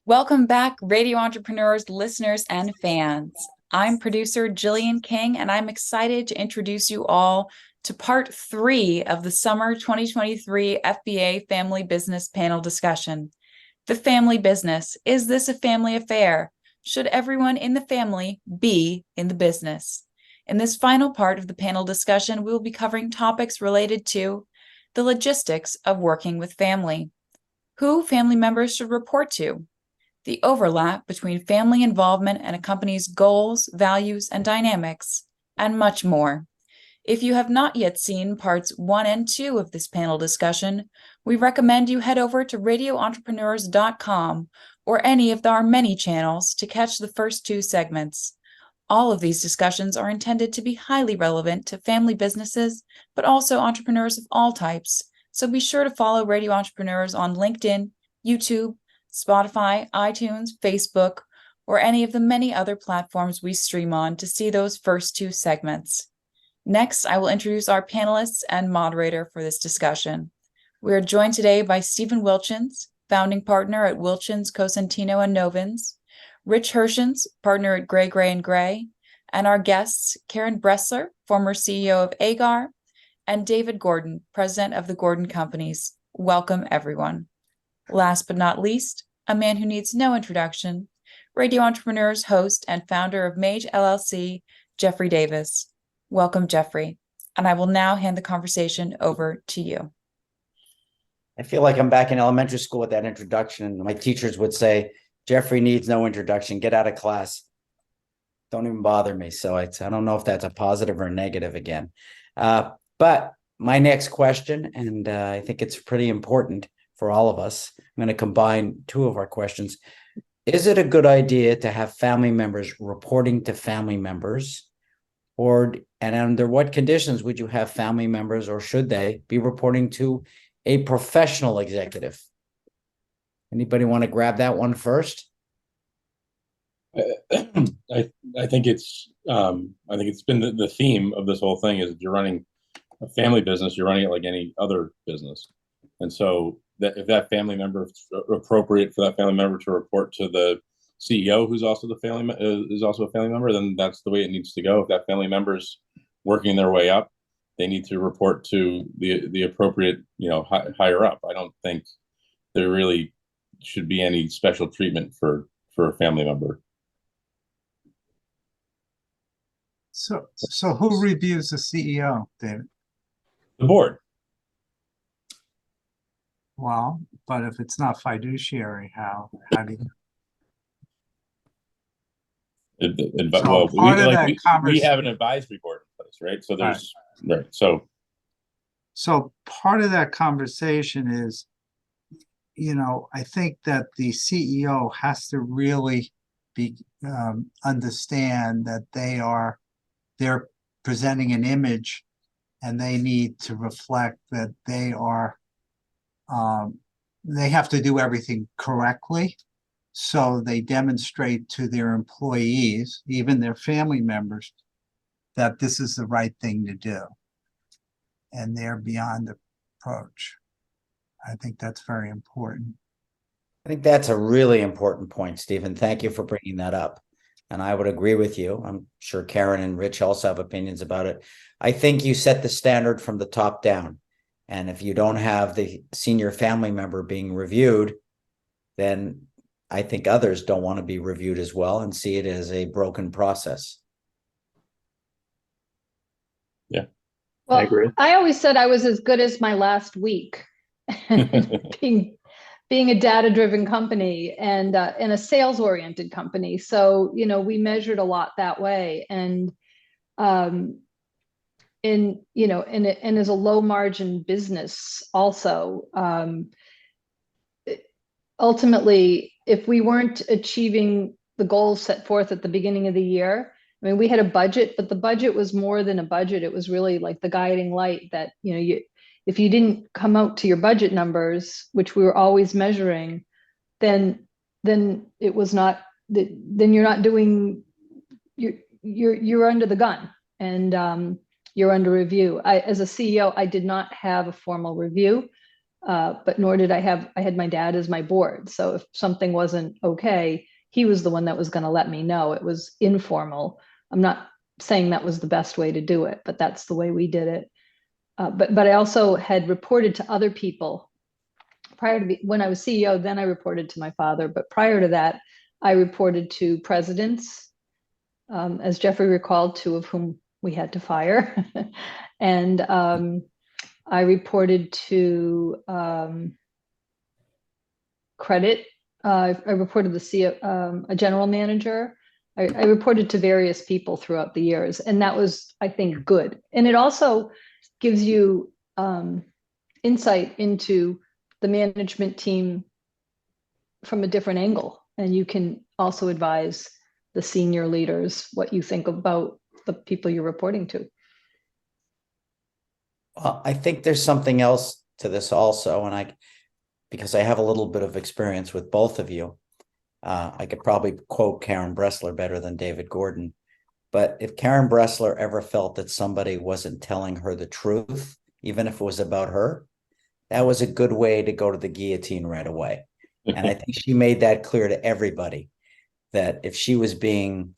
Welcome back, radio entrepreneurs, listeners, and fans. I'm producer Jillian King, and I'm excited to introduce you all to part 3 of the summer 2023 FBA Family Business Panel discussion. The family business. Is this a family affair? Should everyone in the family be in the business? In this final part of the panel discussion, we will be covering topics related to the logistics of working with family, who family members should report to, the overlap between family involvement and a company's goals, values, and dynamics, and much more. If you have not yet seen parts 1 and 2 of this panel discussion, we recommend you head over to radioentrepreneurs.com or any of our many channels to catch the first 2 segments. All of these discussions are intended to be highly relevant to family businesses, but also entrepreneurs of all types. So be sure to follow Radio Entrepreneurs on LinkedIn, YouTube, Spotify, iTunes, Facebook, or any of the many other platforms we stream on to see those first 2 segments. Next, I will introduce our panelists and moderator for this discussion. We are joined today by Stephen Wilchins, founding partner at Wilchins, Cosentino, and Novins, Rich Hirschen, partner at Gray, Gray, and our guests, Karen Bressler, former CEO of Agar, and David Gordon, president of the Gordon Companies. Welcome, everyone. Last but not least, a man who needs no introduction, Radio Entrepreneurs host and founder of Mage LLC, JDavis. Welcome, Jeffrey. And I will now hand the conversation over to you. I feel like I'm back in elementary school with that introduction. My teachers would say, Jeffrey needs no introduction. Get out of class. Don't even bother me. So I don't know if that's a positive or a negative again. But my next question, and I think it's pretty important for all of us, I'm going to combine 2 of our questions. Is it a good idea to have family members reporting to family members? And under what conditions would you have family members, or should they be reporting to a professional executive? Anybody want to grab that one first? I think it's been the theme of this whole thing is if you're running a family business, you're running it like any other business. And so that if that family member is appropriate for that family member to report to the CEO, who's also a family member, then that's the way it needs to go. If that family member's working their way up, they need to report to the appropriate, higher up. I don't think there really should be any special treatment for a family member. So who reviews the CEO, David? The board. Well, but if it's not fiduciary, how do you? We have an advisory board in place, right? So there's right. So part of that conversation is, I think that the CEO has to really understand that they're presenting an image, and they need to reflect that they have to do everything correctly. So they demonstrate to their employees, even their family members, that this is the right thing to do. And they're beyond approach. I think that's very important. I think that's a really important point, Stephen. Thank you for bringing that up. And I would agree with you. I'm sure Karen and Rich also have opinions about it. I think you set the standard from the top down. And if you don't have the senior family member being reviewed, then I think others don't want to be reviewed as well and see it as a broken process. Yeah, well, I agree. I always said I was as good as my last week. being a data-driven company and a sales-oriented company. So, we measured a lot that way. And and as a low-margin business also, ultimately, if we weren't achieving the goals set forth at the beginning of the year, I mean, we had a budget, but the budget was more than a budget. It was really like the guiding light that, if you didn't come out to your budget numbers, which we were always measuring, then it was not, then you're not doing, you're under the gun, and you're under review. As a CEO, I did not have a formal review. but nor did I had my dad as my board. So if something wasn't okay, he was the one that was going to let me know. It was informal. I'm not saying that was the best way to do it, but that's the way we did it. But I also had reported to other people prior to when I was CEO. Then I reported to my father, but prior to that, I reported to presidents, as Jeffrey recalled, 2 of whom we had to fire, and I reported to credit. I reported a general manager. I reported to various people throughout the years, and that was, I think, good. And it also gives you insight into the management team from a different angle, and you can also advise the senior leaders what you think about the people you're reporting to. Well, I think there's something else to this also, and because I have a little bit of experience with both of you, I could probably quote Karen Bressler better than David Gordon. But if Karen Bressler ever felt that somebody wasn't telling her the truth, even if it was about her, that was a good way to go to the guillotine right away. And I think she made that clear to everybody, that if she was being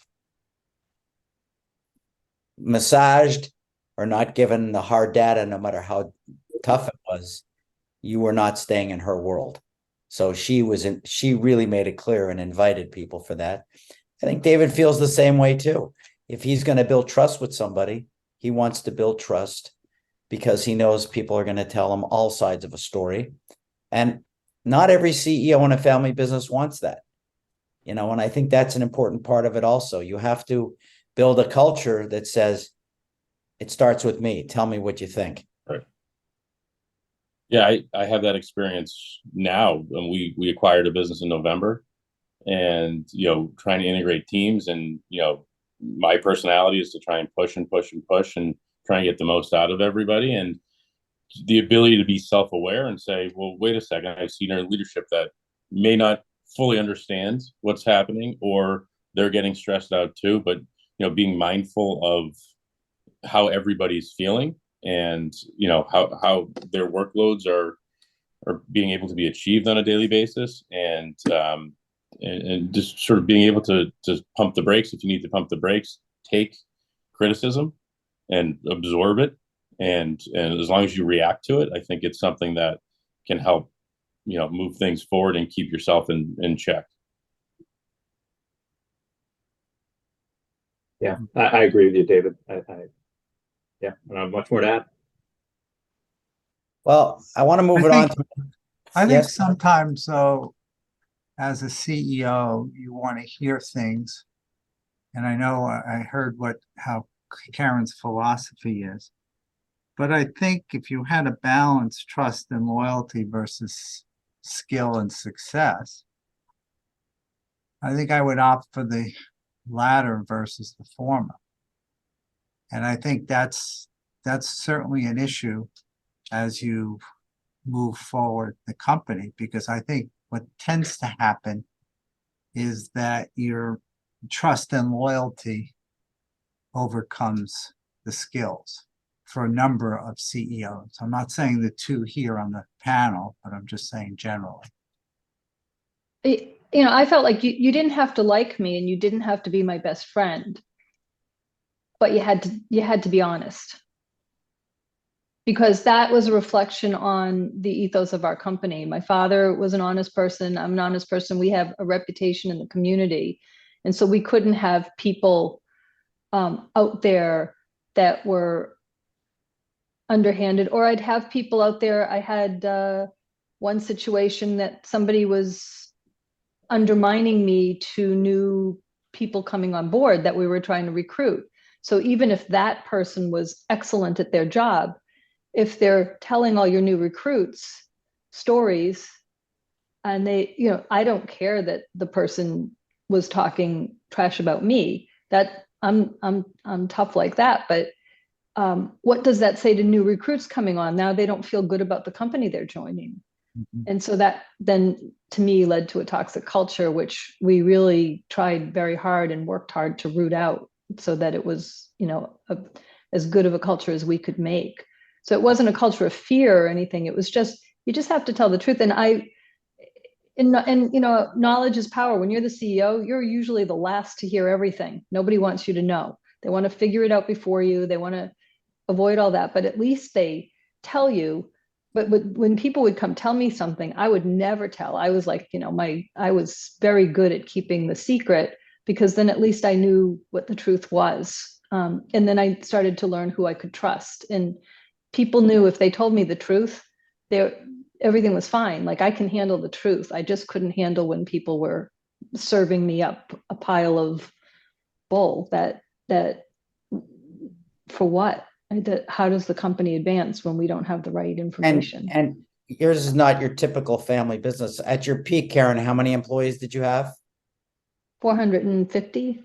massaged or not given the hard data, no matter how tough it was, you were not staying in her world. So she really made it clear and invited people for that. I think David feels the same way too. If he's going to build trust with somebody, he wants to build trust because he knows people are going to tell him all sides of a story. And not every CEO in a family business wants that. And I think that's an important part of it also. You have to build a culture that says, it starts with me. Tell me what you think. Right. Yeah, I have that experience now. And we acquired a business in November, and trying to integrate teams, and my personality is to try and push and push and push and try and get the most out of everybody. And the ability to be self-aware and say, well, wait a second, I've seen our leadership that may not fully understand what's happening, or they're getting stressed out too, but being mindful of how everybody's feeling, and how their workloads are being able to be achieved on a daily basis, and just sort of being able to pump the brakes if you need to pump the brakes, take criticism and absorb it, and as long as you react to it, I think it's something that can help move things forward and keep yourself in check. Yeah, I agree with you, David. Yeah, I don't have much more to add. Well, I want to move it on. I think Yes. sometimes, though, as a CEO, you want to hear things. And I know I heard how Karen's philosophy is. But I think if you had a balance, trust and loyalty versus skill and success, I think I would opt for the latter versus the former. And I think that's certainly an issue as you move forward the company, because I think what tends to happen is that your trust and loyalty overcomes the skills for a number of CEOs. I'm not saying the 2 here on the panel, but I'm just saying generally. I felt like you didn't have to like me, and you didn't have to be my best friend, but you had to be honest, because that was a reflection on the ethos of our company. My father was an honest person. I'm an honest person. We have a reputation in the community, and so we couldn't have people out there that were underhanded, or I'd have people out there. I had one situation that somebody was undermining me to new people coming on board that we were trying to recruit. So even if that person was excellent at their job, if they're telling all your new recruits stories, and I don't care that the person was talking trash about me, that I'm tough like that. But what does that say to new recruits coming on? Now they don't feel good about the company they're joining. Mm-hmm. And so that then to me led to a toxic culture, which we really tried very hard and worked hard to root out, so that it was, as good of a culture as we could make. So it wasn't a culture of fear or anything. It was just you just have to tell the truth. And you know, knowledge is power. When you're the CEO, you're usually the last to hear everything. Nobody wants you to know. They want to figure it out before you. They want to avoid all that, but at least they tell you. But when people would come tell me something, I would never tell. I was like, you know, I was very good at keeping the secret, because then at least I knew what the truth was. And then I started to learn who I could trust. And people knew if they told me the truth, everything was fine. Like, I can handle the truth. I just couldn't handle when people were serving me up a pile of bull that for what? How does the company advance when we don't have the right information? And yours is not your typical family business. At your peak, Karen, how many employees did you have? 450.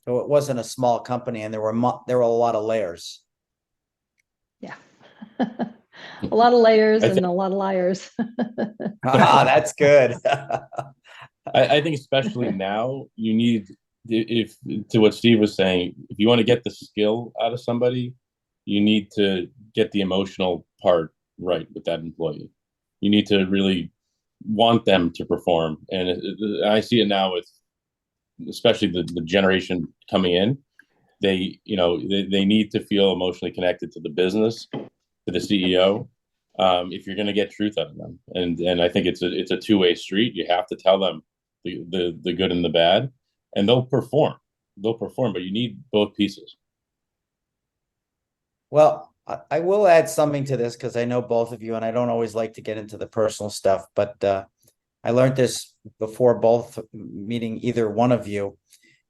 So it wasn't a small company, and there were a lot of layers. Yeah. A lot of layers I and think- a lot of liars. That's good. I think especially now, you need, if to what Steve was saying, if you want to get the skill out of somebody, you need to get the emotional part right with that employee. You need to really want them to perform. And I see it now with, especially the generation coming in. They need to feel emotionally connected to the business, to the CEO, if you're going to get truth out of them. And I think it's a two-way street. You have to tell them the good and the bad, and they'll perform, but you need both pieces. Well, I will add something to this, because I know both of you, and I don't always like to get into the personal stuff, but I learned this before both meeting either one of you,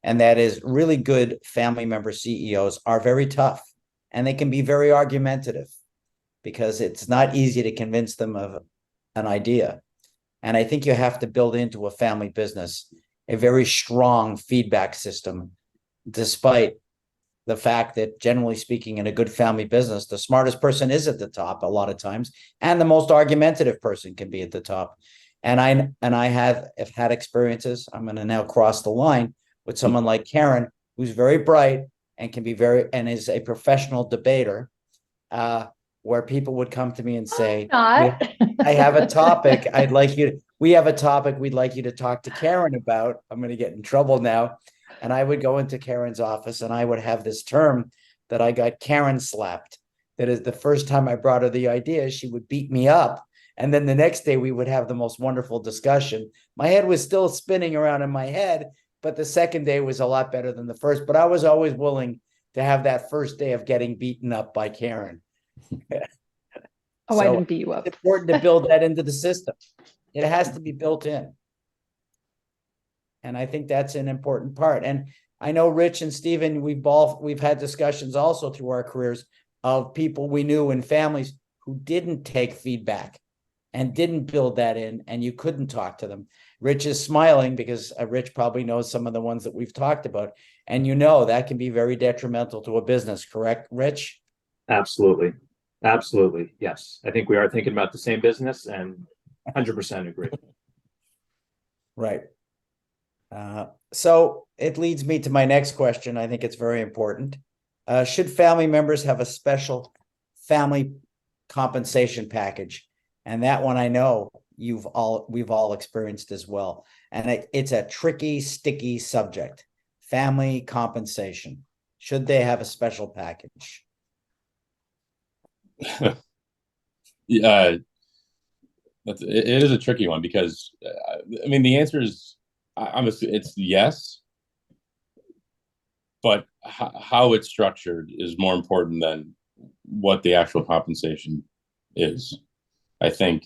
and that is really good family member CEOs are very tough, and they can be very argumentative, because it's not easy to convince them of an idea. And I think you have to build into a family business a very strong feedback system, despite the fact that, generally speaking, in a good family business, the smartest person is at the top a lot of times, and the most argumentative person can be at the top. And I have had experiences. I'm going to now cross the line with someone like Karen, who's very bright and can be and is a professional debater, where people would come to me and say, Not. I have a topic. We have a topic we'd like you to talk to Karen about. I'm going to get in trouble now. And I would go into Karen's office, and I would have this term that I got Karen slapped. That is, the first time I brought her the idea, she would beat me up. And then the next day we would have the most wonderful discussion. My head was still spinning around in my head, but the second day was a lot better than the first. But I was always willing to have that first day of getting beaten up by Karen. Oh, I didn't beat you up. It's important to build that into the system. It has to be built in. And I think that's an important part. And I know Rich and Stephen, we've had discussions also through our careers of people we knew in families who didn't take feedback and didn't build that in, and you couldn't talk to them. Rich is smiling because Rich probably knows some of the ones that we've talked about. And that can be very detrimental to a business, correct, Rich? Absolutely. Absolutely. Yes. I think we are thinking about the same business, and 100% agree. Right. So it leads me to my next question. I think it's very important. Should family members have a special family compensation package? And that one I know we've all experienced as well. And it's a tricky, sticky subject. Family compensation. Should they have a special package? Yeah, it is a tricky one, because I mean, the answer is it's yes, but how it's structured is more important than what the actual compensation is. I think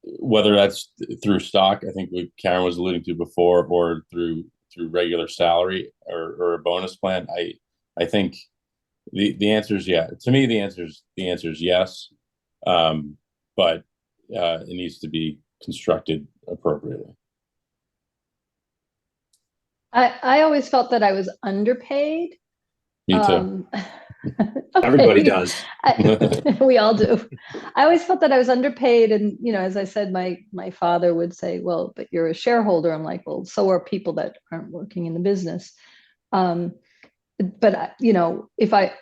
whether that's through stock, I think what Karen was alluding to before, or through regular salary or a bonus plan, I think the answer is yeah. To me, the answer is yes, but it needs to be constructed appropriately. I always felt that I was underpaid. Me too. Everybody does. We all do. I always felt that I was underpaid. And, as I said, my father would say, well, but you're a shareholder. I'm like, well, so are people that aren't working in the business. But, if I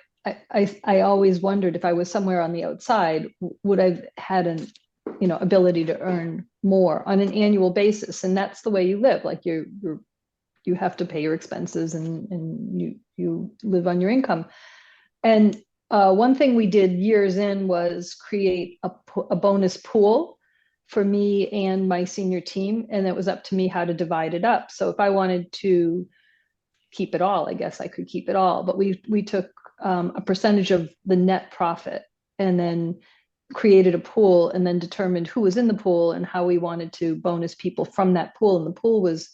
I always wondered if I was somewhere on the outside, would I've had an, ability to earn more on an annual basis. And that's the way you live. Like you have to pay your expenses and you live on your income. And one thing we did years in was create a bonus pool for me and my senior team. And it was up to me how to divide it up. So if I wanted to keep it all, I guess I could keep it all. But we took a percentage of the net profit and then created a pool and then determined who was in the pool and how we wanted to bonus people from that pool. And the pool was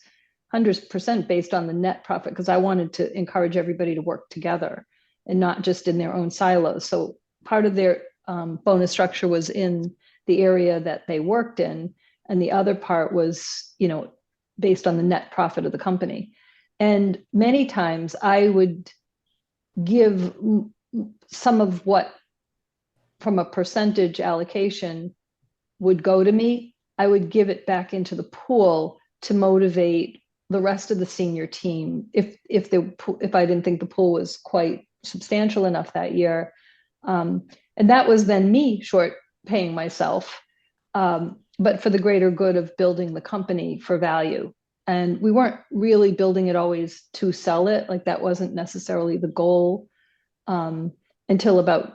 100% based on the net profit because I wanted to encourage everybody to work together and not just in their own silos. So part of their bonus structure was in the area that they worked in, and the other part was, based on the net profit of the company. And many times I would give some of what from a percentage allocation would go to me, I would give it back into the pool to motivate the rest of the senior team if I didn't think the pool was quite substantial enough that year. And that was then me short paying myself, but for the greater good of building the company for value. And we weren't really building it always to sell it. Like that wasn't necessarily the goal until about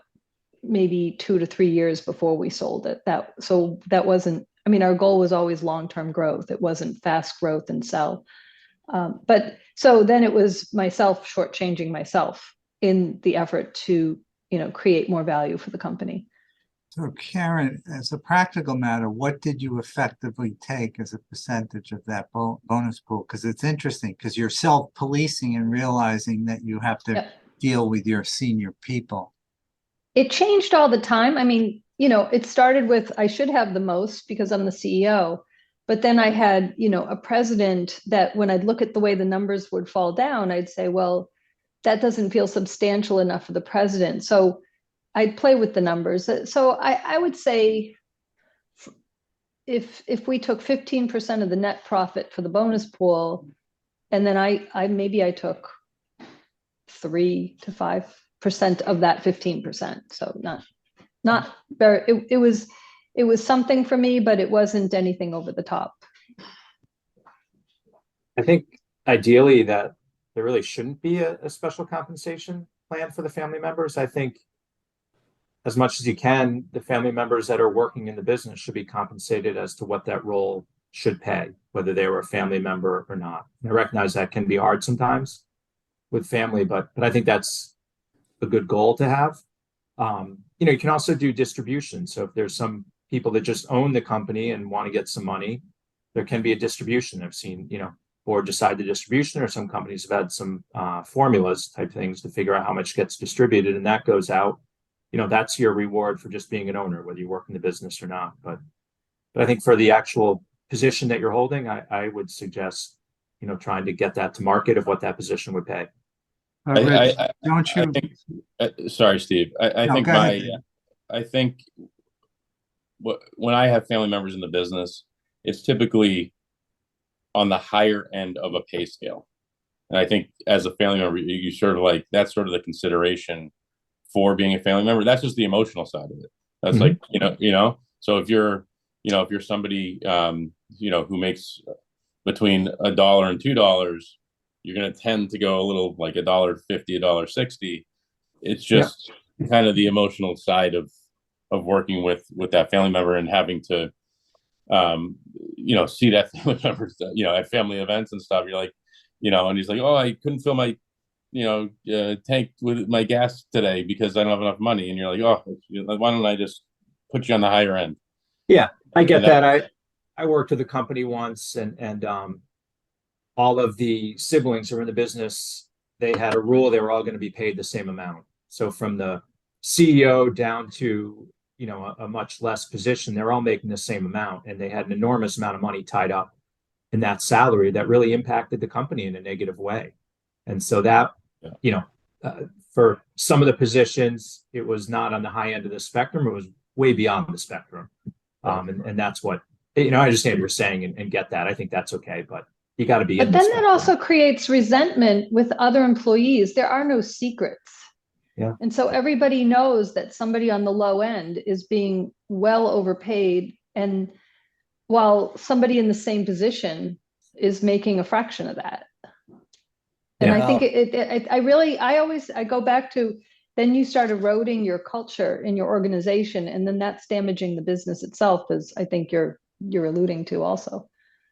maybe 2 to 3 years before we sold it. That wasn't, our goal was always long-term growth. It wasn't fast growth and sell. But so then it was myself shortchanging myself in the effort to, create more value for the company. So Karen, as a practical matter, what did you effectively take as a percentage of that bonus pool? Because it's interesting because you're self-policing and realizing that you have to deal with your senior people. It changed all the time. It started with, I should have the most because I'm the CEO, but then I had, a president that when I'd look at the way the numbers would fall down, I'd say, well, that doesn't feel substantial enough for the president. So I'd play with the numbers. So I would say if we took 15% of the net profit for the bonus pool, and then I took 3 to 5% of that 15%. So not very, it was something for me, but it wasn't anything over the top. I think ideally that there really shouldn't be a special compensation plan for the family members. I think as much as you can, the family members that are working in the business should be compensated as to what that role should pay, whether they were a family member or not. I recognize that can be hard sometimes with family, but I think that's a good goal to have. You can also do distribution. So if there's some people that just own the company and want to get some money, there can be a distribution. I've seen, board decide the distribution, or some companies have had some formulas type things to figure out how much gets distributed, and that goes out. That's your reward for just being an owner, whether you work in the business or not. But I think for the actual position that you're holding, I would suggest, trying to get that to market of what that position would pay. Rich, don't you? Sorry, Steve. I think when I have family members in the business, it's typically on the higher end of a pay scale. And I think as a family member, you sort of that's sort of the consideration for being a family member. That's just the emotional side of it. That's so if you're somebody, who makes between $1 and $2, you're going to tend to go a little like $1.50, $1.60. It's just kind of the emotional side of working with that family member and having to, see that family member, at family events and stuff. You're like, and he's like, oh, I couldn't fill my, tank with my gas today because I don't have enough money. And you're like, oh, why don't I just put you on the higher end? Yeah, I get that. I worked with a company once, and all of the siblings who were in the business, they had a rule they were all going to be paid the same amount. So from the CEO down to a much less position, they're all making the same amount, and they had an enormous amount of money tied up in that salary that really impacted the company in a negative way. And so that for some of the positions, it was not on the high end of the spectrum; it was way beyond the spectrum. And that's what I understand what you're saying and get that. I think that's okay, but you got to be. But then that also creates resentment with other employees. There are no secrets. Yeah. And so everybody knows that somebody on the low end is being well overpaid, and while somebody in the same position is making a fraction of that. And Yeah. I think I go back to, then you start eroding your culture in your organization, and then that's damaging the business itself, as I think you're alluding to also.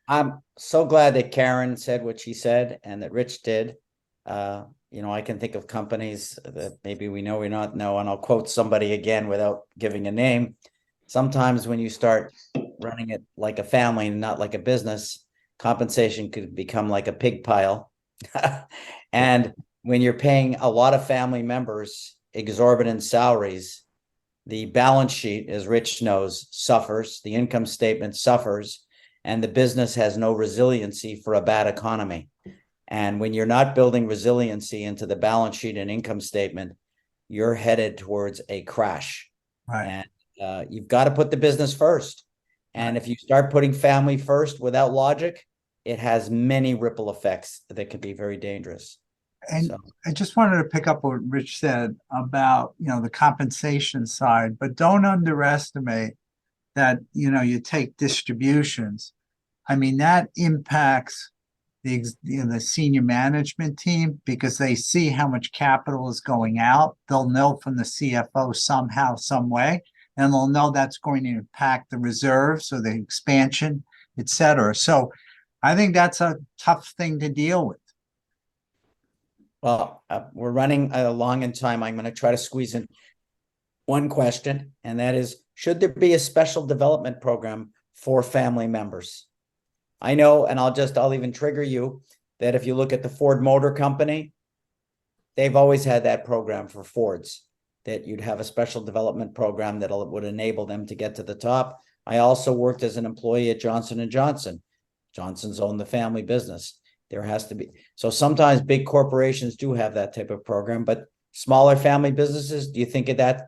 I'm so glad that Karen said what she said and that Rich did. I can think of companies that maybe we know, we not know, and I'll quote somebody again without giving a name. Sometimes when you start running it like a family and not like a business, compensation could become like a pig pile. And when you're paying a lot of family members exorbitant salaries, the balance sheet, as Rich knows, suffers, the income statement suffers, and the business has no resiliency for a bad economy. And when you're not building resiliency into the balance sheet and income statement, you're headed towards a crash. Right. And you've got to put the business first. And if you start putting family first without logic, it has many ripple effects that can be very dangerous. And So, I just wanted to pick up what Rich said about, the compensation side, but don't underestimate that, you take distributions. I mean, that impacts the senior management team, because they see how much capital is going out. They'll know from the CFO somehow, some way, and they'll know that's going to impact the reserves or the expansion, et cetera. So I think that's a tough thing to deal with. well, we're running along in time. I'm going to try to squeeze in one question, and that is, should there be a special development program for family members? I know, and I'll even trigger you, that if you look at the Ford Motor Company, they've always had that program for Fords, that you'd have a special development program that would enable them to get to the top. I also worked as an employee at Johnson & Johnson. Johnson's owned the family business. There has to be. So sometimes big corporations do have that type of program, but smaller family businesses, do you think of that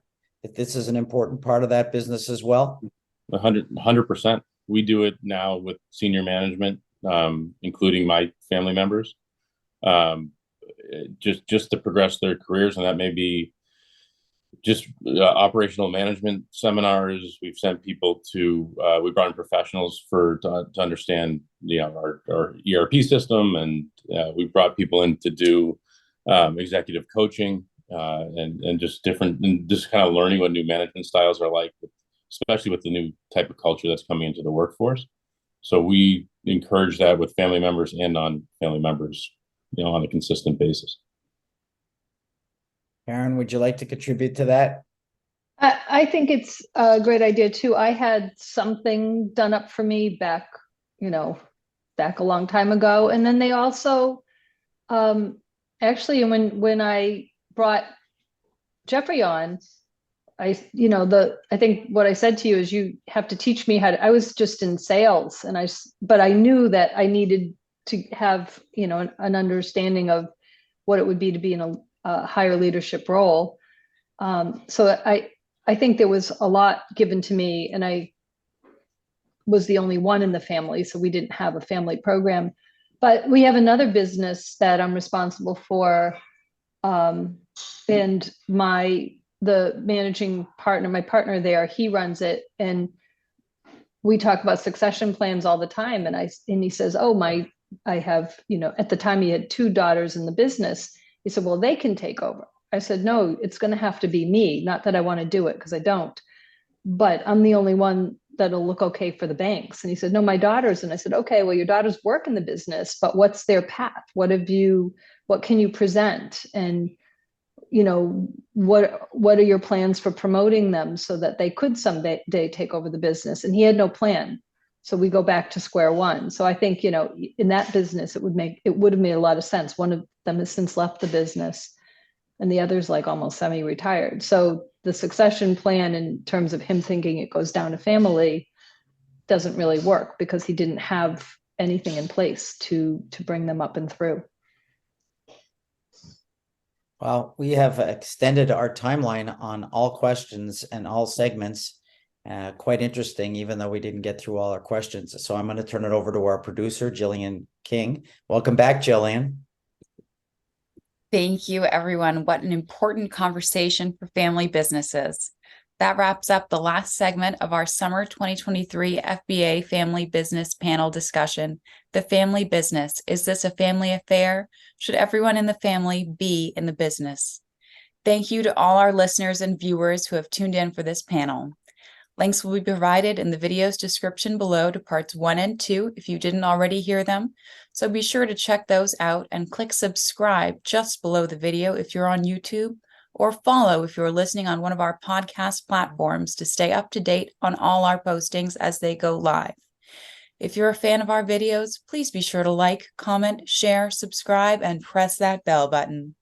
this is an important part of that business as well? 100%. We do it now with senior management, including my family members, just to progress their careers. And that may be just operational management seminars. We've sent people to, we brought in professionals to understand, our ERP system. And we brought people in to do executive coaching and just kind of learning what new management styles are like, especially with the new type of culture that's coming into the workforce. So we encourage that with family members and non-family members, on a consistent basis. Karen, would you like to contribute to that? I think it's a great idea too. I had something done up for me back a long time ago. And then they also, actually, when I brought Jeffrey on, I think what I said to you is, you have to teach me I was just in sales, but I knew that I needed to have, an understanding of what it would be to be in a higher leadership role. So I think there was a lot given to me, and I was the only one in the family, so we didn't have a family program. But we have another business that I'm responsible for, and the managing partner, my partner there, he runs it, and we talk about succession plans all the time. And he says, I have, at the time he had 2 daughters in the business. He said, well, they can take over. I said, no, it's going to have to be me. Not that I want to do it, because I don't, but I'm the only one that'll look okay for the banks. And he said, no, my daughters. And I said, okay, well, your daughters work in the business, but what's their path? What can you present? And what are your plans for promoting them so that they could someday take over the business? And he had no plan. So we go back to square one. So I think, in that business, it would have made a lot of sense. One of them has since left the business, and the other's like almost semi-retired. So the succession plan, in terms of him thinking it goes down to family, doesn't really work, because he didn't have anything in place to bring them up and through. Well, we have extended our timeline on all questions and all segments. Quite interesting, even though we didn't get through all our questions. So I'm going to turn it over to our producer, Jillian King. Welcome back, Jillian. Thank you, everyone. What an important conversation for family businesses. That wraps up the last segment of our summer 2023 FBA Family Business Panel discussion. The family business. Is this a family affair? Should everyone in the family be in the business? Thank you to all our listeners and viewers who have tuned in for this panel. Links will be provided in the video's description below to parts 1 and 2 if you didn't already hear them. So be sure to check those out and click subscribe just below the video if you're on YouTube, or follow if you're listening on one of our podcast platforms to stay up to date on all our postings as they go live. If you're a fan of our videos, please be sure to like, comment, share, subscribe, and press that bell button.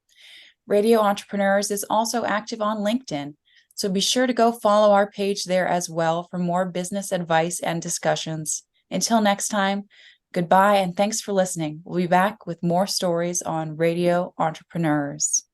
Radio Entrepreneurs is also active on LinkedIn, so be sure to go follow our page there as well for more business advice and discussions. Until next time, goodbye and thanks for listening. We'll be back with more stories on Radio Entrepreneurs.